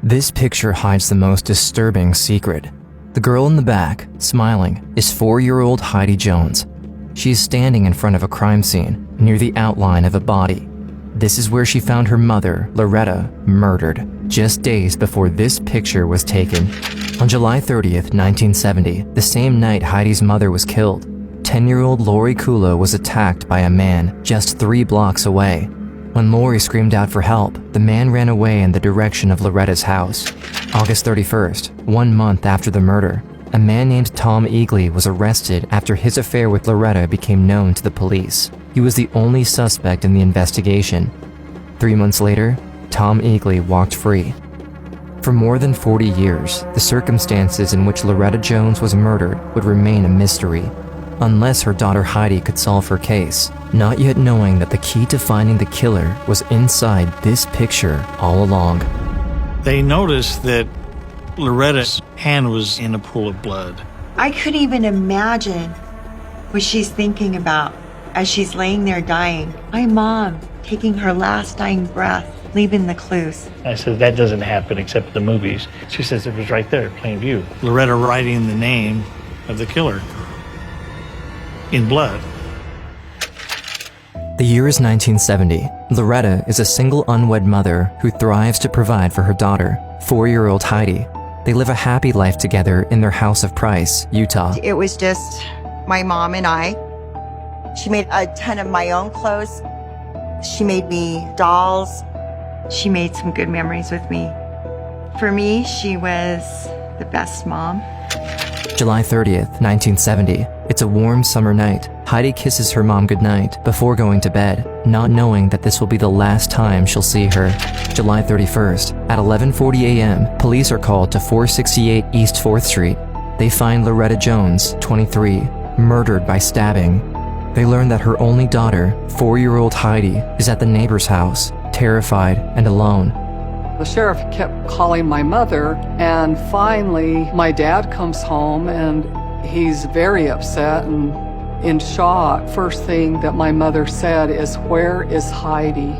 This picture hides the most disturbing secret. The girl in the back, smiling, is 4-year-old Heidi Jones. She is standing in front of a crime scene, near the outline of a body. This is where she found her mother, Loretta, murdered, just days before this picture was taken. On July 30th, 1970, the same night Heidi's mother was killed, 10-year-old Lori Kulo was attacked by a man just 3 blocks away. When Lori screamed out for help, the man ran away in the direction of Loretta's house. August 31st, 1 month after the murder, a man named Tom Eagley was arrested after his affair with Loretta became known to the police. He was the only suspect in the investigation. 3 months later, Tom Eagley walked free. For more than 40 years, the circumstances in which Loretta Jones was murdered would remain a mystery, unless her daughter Heidi could solve her case, not yet knowing that the key to finding the killer was inside this picture all along. They noticed that Loretta's hand was in a pool of blood. I couldn't even imagine what she's thinking about as she's laying there dying. My mom taking her last dying breath, leaving the clues. I said, that doesn't happen except in the movies. She says, it was right there, plain view. Loretta writing the name of the killer in blood. The year is 1970. Loretta is a single unwed mother who thrives to provide for her daughter, 4-year-old Heidi. They live a happy life together in their house of Price, Utah. It was just my mom and I. She made a ton of my own clothes. She made me dolls. She made some good memories with me. For me, she was the best mom. July 30th, 1970. It's a warm summer night. Heidi kisses her mom goodnight before going to bed, not knowing that this will be the last time she'll see her. July 31st, at 11:40 a.m., police are called to 468 East 4th Street. They find Loretta Jones, 23, murdered by stabbing. They learn that her only daughter, 4-year-old Heidi, is at the neighbor's house, terrified and alone. The sheriff kept calling my mother, and finally my dad comes home and he's very upset and in shock. First thing that my mother said is, "Where is Heidi?"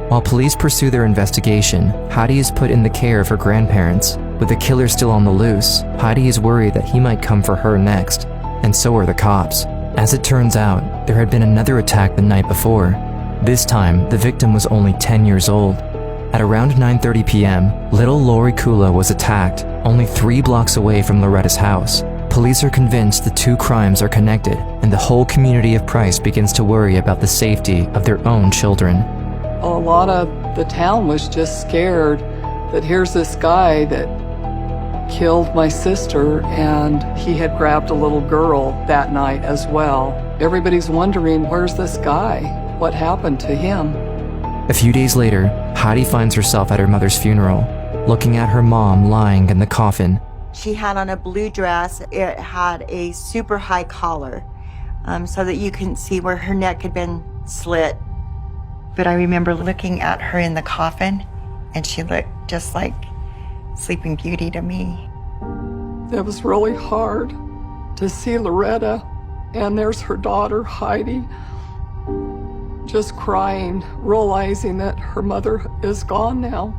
While police pursue their investigation, Heidi is put in the care of her grandparents. With the killer still on the loose, Heidi is worried that he might come for her next, and so are the cops. As it turns out, there had been another attack the night before. This time, the victim was only 10 years old. At around 9:30 p.m., little Lori Kulo was attacked, only 3 blocks away from Loretta's house. Police are convinced the 2 crimes are connected, and the whole community of Price begins to worry about the safety of their own children. A lot of the town was just scared that here's this guy that killed my sister, and he had grabbed a little girl that night as well. Everybody's wondering, where's this guy? What happened to him? A few days later, Heidi finds herself at her mother's funeral, looking at her mom lying in the coffin. She had on a blue dress. It had a super high collar, so that you couldn't see where her neck had been slit. But I remember looking at her in the coffin, and she looked just like Sleeping Beauty to me. It was really hard to see Loretta, and there's her daughter, Heidi, just crying, realizing that her mother is gone now.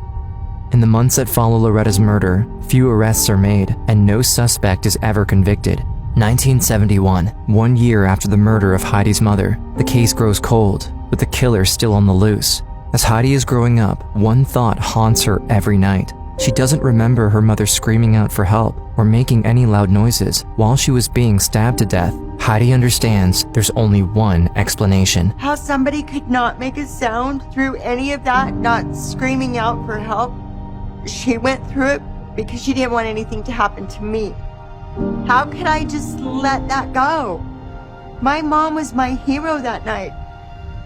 In the months that follow Loretta's murder, few arrests are made, and no suspect is ever convicted. 1971, 1 year after the murder of Heidi's mother, the case grows cold, with the killer still on the loose. As Heidi is growing up, one thought haunts her every night. She doesn't remember her mother screaming out for help or making any loud noises while she was being stabbed to death. Heidi understands there's only one explanation. How somebody could not make a sound through any of that, not screaming out for help. She went through it because she didn't want anything to happen to me. How could I just let that go? My mom was my hero that night.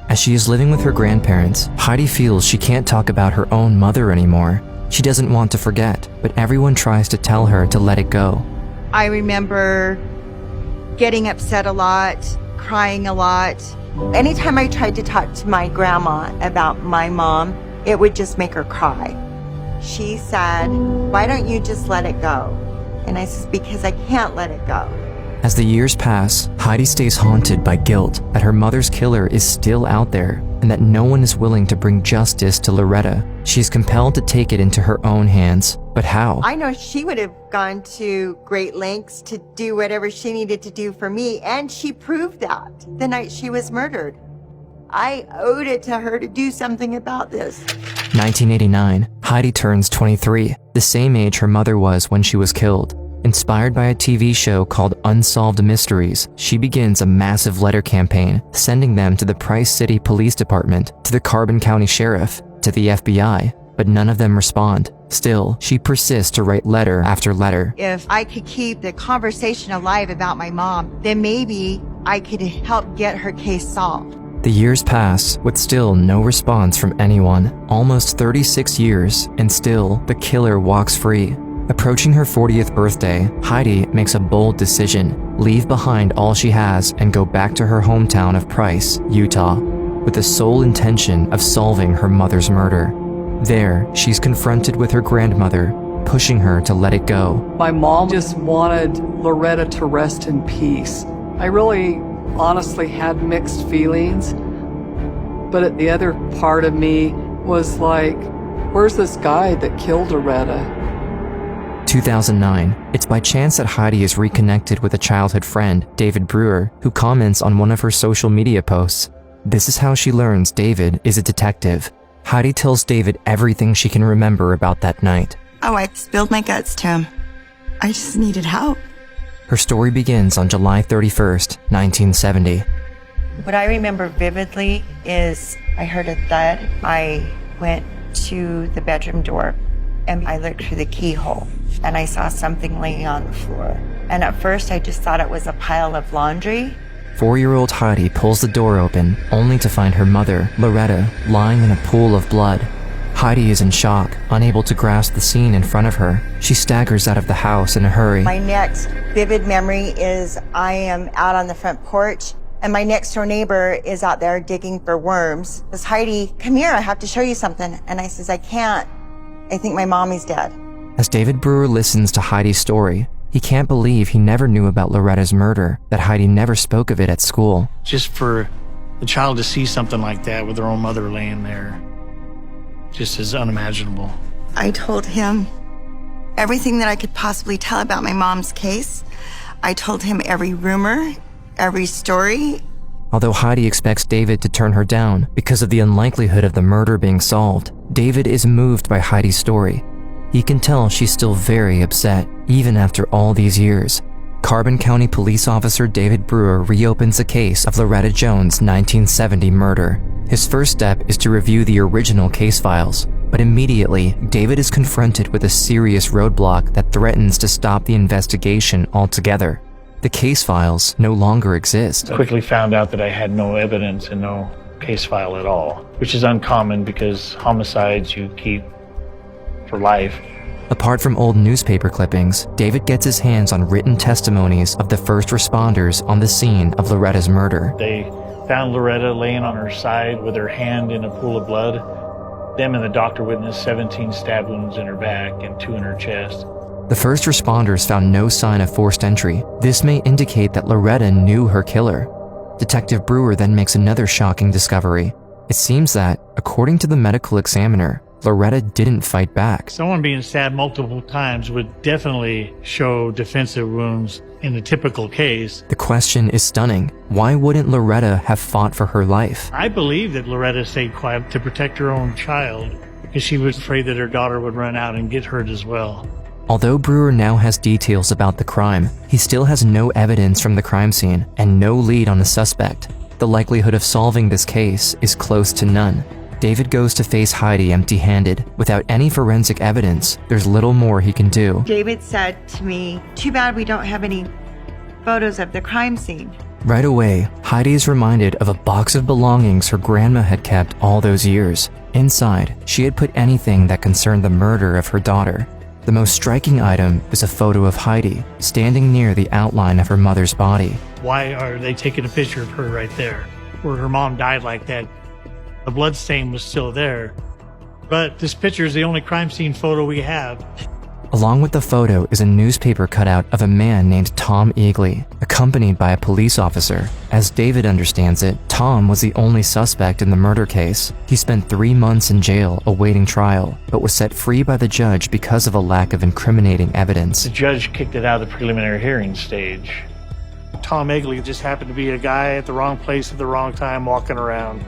As she is living with her grandparents, Heidi feels she can't talk about her own mother anymore. She doesn't want to forget, but everyone tries to tell her to let it go. I remember getting upset a lot, crying a lot. Anytime I tried to talk to my grandma about my mom, it would just make her cry. She said, "Why don't you just let it go?" And I said, "Because I can't let it go." As the years pass, Heidi stays haunted by guilt that her mother's killer is still out there, and that no one is willing to bring justice to Loretta. She is compelled to take it into her own hands. But how? I know she would have gone to great lengths to do whatever she needed to do for me, and she proved that the night she was murdered. I owed it to her to do something about this. 1989, Heidi turns 23, the same age her mother was when she was killed. Inspired by a TV show called Unsolved Mysteries, she begins a massive letter campaign, sending them to the Price City Police Department, to the Carbon County Sheriff, to the FBI, but none of them respond. Still, she persists to write letter after letter. If I could keep the conversation alive about my mom, then maybe I could help get her case solved. The years pass, with still no response from anyone. Almost 36 years, and still, the killer walks free. Approaching her 40th birthday, Heidi makes a bold decision: leave behind all she has and go back to her hometown of Price, Utah, with the sole intention of solving her mother's murder. There, she's confronted with her grandmother, pushing her to let it go. My mom just wanted Loretta to rest in peace. I really honestly had mixed feelings, but the other part of me was like, where's this guy that killed Loretta? 2009, it's by chance that Heidi is reconnected with a childhood friend, David Brewer, who comments on one of her social media posts. This is how she learns David is a detective. Heidi tells David everything she can remember about that night. Oh, I spilled my guts to him. I just needed help. Her story begins on July 31st, 1970. What I remember vividly is I heard a thud. I went to the bedroom door and I looked through the keyhole and I saw something laying on the floor. And at first I just thought it was a pile of laundry. 4-year-old Heidi pulls the door open, only to find her mother, Loretta, lying in a pool of blood. Heidi is in shock, unable to grasp the scene in front of her. She staggers out of the house in a hurry. My next vivid memory is I am out on the front porch and my next door neighbor is out there digging for worms. Says, Heidi, come here, I have to show you something. And I says, I can't. I think my mommy's dead. As David Brewer listens to Heidi's story, he can't believe he never knew about Loretta's murder, that Heidi never spoke of it at school. Just for the child to see something like that with their own mother laying there, just is unimaginable. I told him everything that I could possibly tell about my mom's case. I told him every rumor, every story. Although Heidi expects David to turn her down because of the unlikelihood of the murder being solved, David is moved by Heidi's story. He can tell she's still very upset, even after all these years. Carbon County police officer David Brewer reopens the case of Loretta Jones' 1970 murder. His first step is to review the original case files, but immediately, David is confronted with a serious roadblock that threatens to stop the investigation altogether. The case files no longer exist. I quickly found out that I had no evidence and no case file at all, which is uncommon because homicides you keep for life. Apart from old newspaper clippings, David gets his hands on written testimonies of the first responders on the scene of Loretta's murder. They found Loretta laying on her side with her hand in a pool of blood. Them and the doctor witnessed 17 stab wounds in her back and 2 in her chest. The first responders found no sign of forced entry. This may indicate that Loretta knew her killer. Detective Brewer then makes another shocking discovery. It seems that, according to the medical examiner, Loretta didn't fight back. Someone being stabbed multiple times would definitely show defensive wounds in the typical case. The question is stunning. Why wouldn't Loretta have fought for her life? I believe that Loretta stayed quiet to protect her own child because she was afraid that her daughter would run out and get hurt as well. Although Brewer now has details about the crime, he still has no evidence from the crime scene and no lead on the suspect. The likelihood of solving this case is close to none. David goes to face Heidi empty-handed. Without any forensic evidence, there's little more he can do. David said to me, too bad we don't have any photos of the crime scene. Right away, Heidi is reminded of a box of belongings her grandma had kept all those years. Inside, she had put anything that concerned the murder of her daughter. The most striking item is a photo of Heidi, standing near the outline of her mother's body. Why are they taking a picture of her right there, where her mom died like that? The blood stain was still there, but this picture is the only crime scene photo we have. Along with the photo is a newspaper cutout of a man named Tom Eagley, a accompanied by a police officer. As David understands it, Tom was the only suspect in the murder case. He spent 3 months in jail awaiting trial, but was set free by the judge because of a lack of incriminating evidence. The judge kicked it out of the preliminary hearing stage. Tom Egley just happened to be a guy at the wrong place at the wrong time walking around.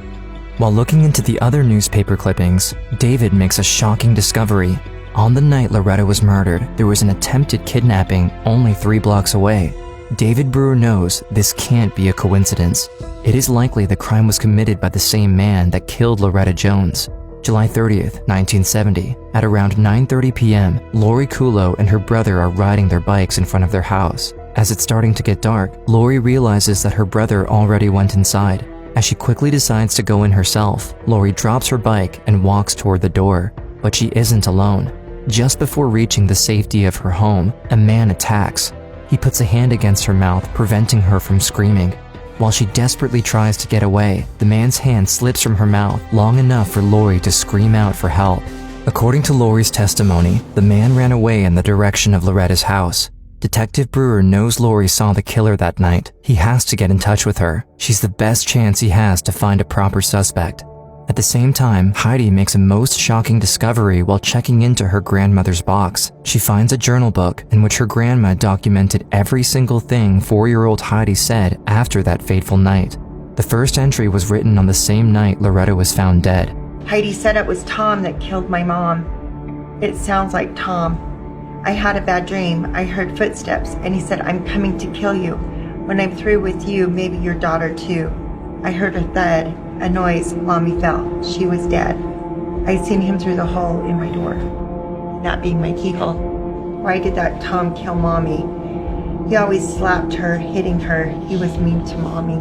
While looking into the other newspaper clippings, David makes a shocking discovery. On the night Loretta was murdered, there was an attempted kidnapping only 3 blocks away. David Brewer knows this can't be a coincidence. It is likely the crime was committed by the same man that killed Loretta Jones. July 30th, 1970, at around 9:30 p.m., Lori Kulo and her brother are riding their bikes in front of their house. As it's starting to get dark, Lori realizes that her brother already went inside. As she quickly decides to go in herself, Lori drops her bike and walks toward the door, but she isn't alone. Just before reaching the safety of her home, a man attacks. He puts a hand against her mouth, preventing her from screaming. While she desperately tries to get away, the man's hand slips from her mouth long enough for Lori to scream out for help. According to Lori's testimony, the man ran away in the direction of Loretta's house. Detective Brewer knows Lori saw the killer that night. He has to get in touch with her. She's the best chance he has to find a proper suspect. At the same time, Heidi makes a most shocking discovery while checking into her grandmother's box. She finds a journal book in which her grandma documented every single thing 4-year-old Heidi said after that fateful night. The first entry was written on the same night Loretta was found dead. Heidi said it was Tom that killed my mom. It sounds like Tom. I had a bad dream. I heard footsteps, and he said, I'm coming to kill you. When I'm through with you, maybe your daughter too. I heard a thud, a noise. Mommy fell. She was dead. I seen him through the hole in my door, that being my keyhole. Why did that Tom kill Mommy? He always slapped her, hitting her. He was mean to Mommy.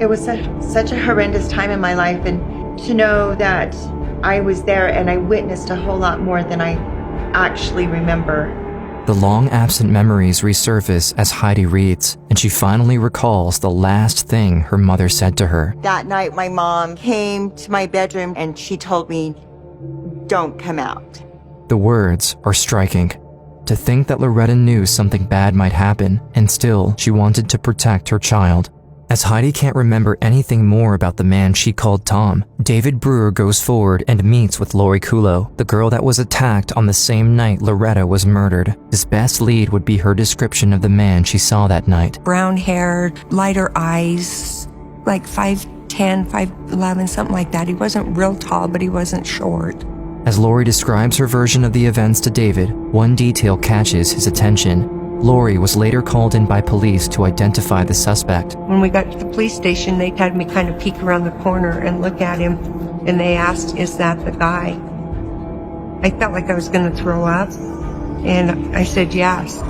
It was such a horrendous time in my life, and to know that I was there and I witnessed a whole lot more than I actually remember. The long absent memories resurface as Heidi reads, and she finally recalls the last thing her mother said to her. That night, my mom came to my bedroom and she told me, don't come out. The words are striking. To think that Loretta knew something bad might happen, and still she wanted to protect her child. As Heidi can't remember anything more about the man she called Tom, David Brewer goes forward and meets with Lori Kulo, the girl that was attacked on the same night Loretta was murdered. His best lead would be her description of the man she saw that night. Brown hair, lighter eyes, like 5'10", 5'11", something like that. He wasn't real tall, but he wasn't short. As Lori describes her version of the events to David, one detail catches his attention. Lori was later called in by police to identify the suspect. When we got to the police station, they had me kind of peek around the corner and look at him, and they asked, is that the guy? I felt like I was going to throw up, and I said yes.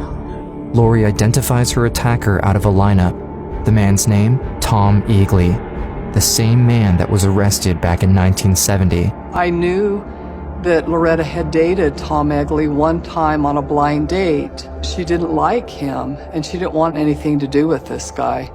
Lori identifies her attacker out of a lineup. The man's name? Tom Egley, the same man that was arrested back in 1970. I knew that Loretta had dated Tom Egley one time on a blind date. She didn't like him, and she didn't want anything to do with this guy.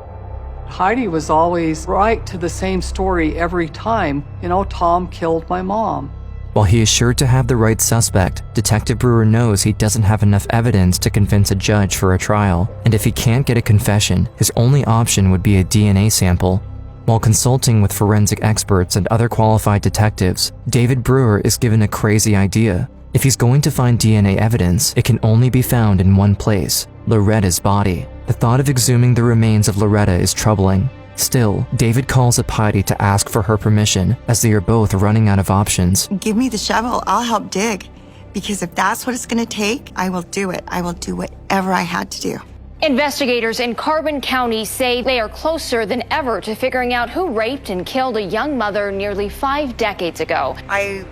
Heidi was always right to the same story every time. Tom killed my mom. While he is sure to have the right suspect, Detective Brewer knows he doesn't have enough evidence to convince a judge for a trial, and if he can't get a confession, his only option would be a DNA sample. While consulting with forensic experts and other qualified detectives, David Brewer is given a crazy idea. If he's going to find DNA evidence, it can only be found in one place: Loretta's body. The thought of exhuming the remains of Loretta is troubling. Still, David calls up Heidi to ask for her permission, as they are both running out of options. Give me the shovel, I'll help dig. Because if that's what it's gonna take, I will do it. I will do whatever I had to do. Investigators in Carbon County say they are closer than ever to figuring out who raped and killed a young mother nearly 5 decades ago. I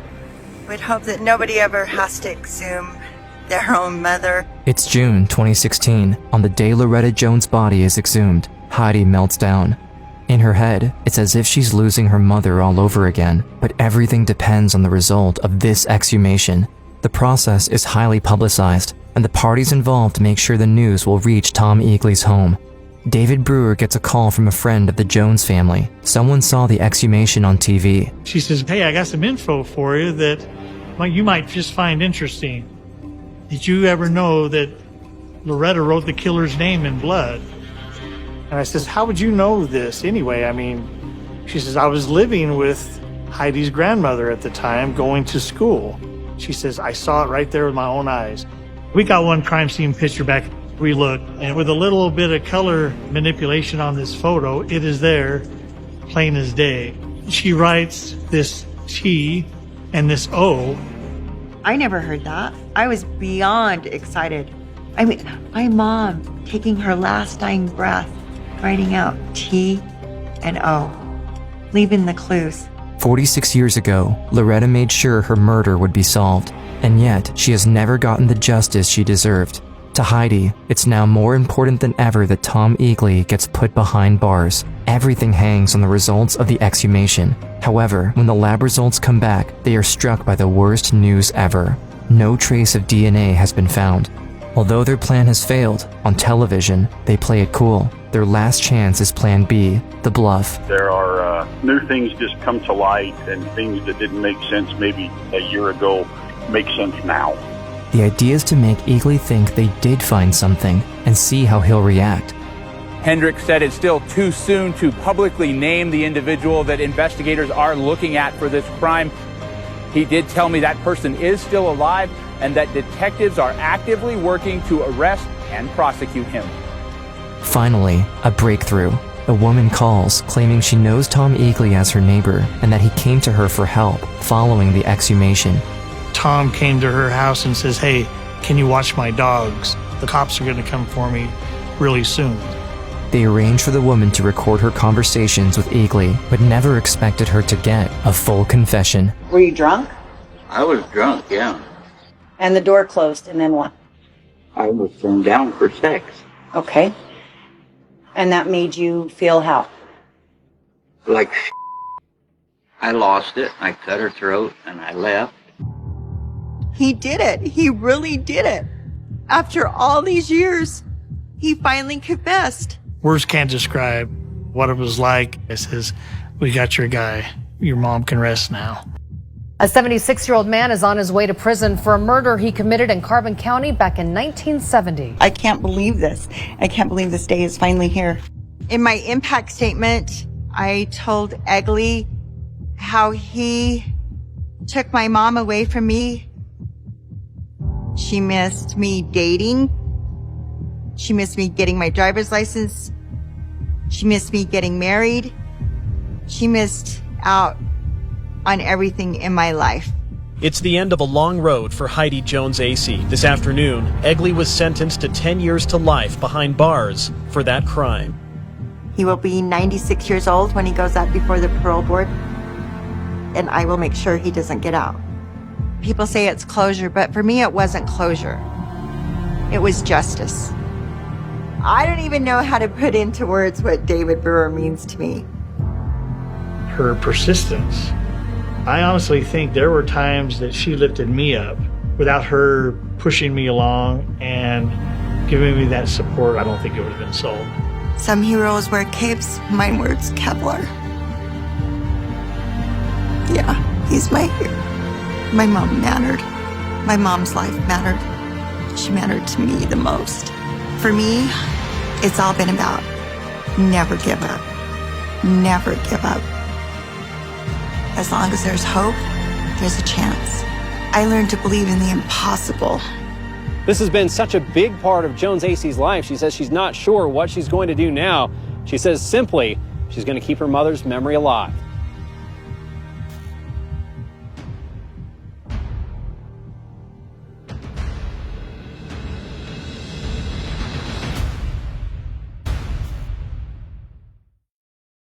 would hope that nobody ever has to exhume their own mother. It's June 2016. On the day Loretta Jones' body is exhumed, Heidi melts down. In her head, it's as if she's losing her mother all over again, but everything depends on the result of this exhumation. The process is highly publicized, and the parties involved make sure the news will reach Tom Egley's home. David Brewer gets a call from a friend of the Jones family. Someone saw the exhumation on TV. She says, hey, I got some info for you that you might just find interesting. Did you ever know that Loretta wrote the killer's name in blood. And I says, how would you know this anyway? I mean, she says, I was living with Heidi's grandmother at the time, going to school. She says, I saw it right there with my own eyes. We got one crime scene picture back. We looked, and with a little bit of color manipulation on this photo, it is there, plain as day. She writes this T and this O. I never heard that. I was beyond excited. I mean, my mom taking her last dying breath, writing out T and O, leaving the clues. 46 years ago, Loretta made sure her murder would be solved, and yet she has never gotten the justice she deserved. To Heidi, it's now more important than ever that Tom Eagley gets put behind bars. Everything hangs on the results of the exhumation. However, when the lab results come back, they are struck by the worst news ever. No trace of DNA has been found. Although their plan has failed, on television, they play it cool. Their last chance is Plan B, the bluff. There are new things just come to light, and things that didn't make sense maybe a year ago make sense now. The idea is to make Eagley think they did find something and see how he'll react. Hendricks said it's still too soon to publicly name the individual that investigators are looking at for this crime. He did tell me that person is still alive and that detectives are actively working to arrest and prosecute him. Finally, a breakthrough. A woman calls, claiming she knows Tom Eagley as her neighbor and that he came to her for help following the exhumation. Tom came to her house and says, hey, can you watch my dogs? The cops are going to come for me really soon. They arranged for the woman to record her conversations with Eagley, but never expected her to get a full confession. Were you drunk? I was drunk, yeah. And the door closed, and then what? I was turned down for sex. Okay. And that made you feel how? Like I lost it. I cut her throat, and I left. He did it. He really did it. After all these years, he finally confessed. Words can't describe what it was like. It says, we got your guy. Your mom can rest now. A 76-year-old man is on his way to prison for a murder he committed in Carbon County back in 1970. I can't believe this. I can't believe this day is finally here. In my impact statement, I told Eagley how he took my mom away from me. She missed me dating. She missed me getting my driver's license. She missed me getting married. She missed out on everything in my life. It's the end of a long road for Heidi Jones AC. This afternoon, Eagley was sentenced to 10 years to life behind bars for that crime. He will be 96 years old when he goes out before the parole board, and I will make sure he doesn't get out. People say it's closure, but for me it wasn't closure. It was justice. I don't even know how to put into words what David Brewer means to me. Her persistence. I honestly think there were times that she lifted me up. Without her pushing me along and giving me that support, I don't think it would have been solved. Some heroes wear capes, mine wears Kevlar. Yeah, he's my hero. My mom mattered. My mom's life mattered. She mattered to me the most. For me, it's all been about never give up. Never give up. As long as there's hope, there's a chance. I learned to believe in the impossible. This has been such a big part of Jones AC's life. She says she's not sure what she's going to do now. She says simply, she's going to keep her mother's memory alive.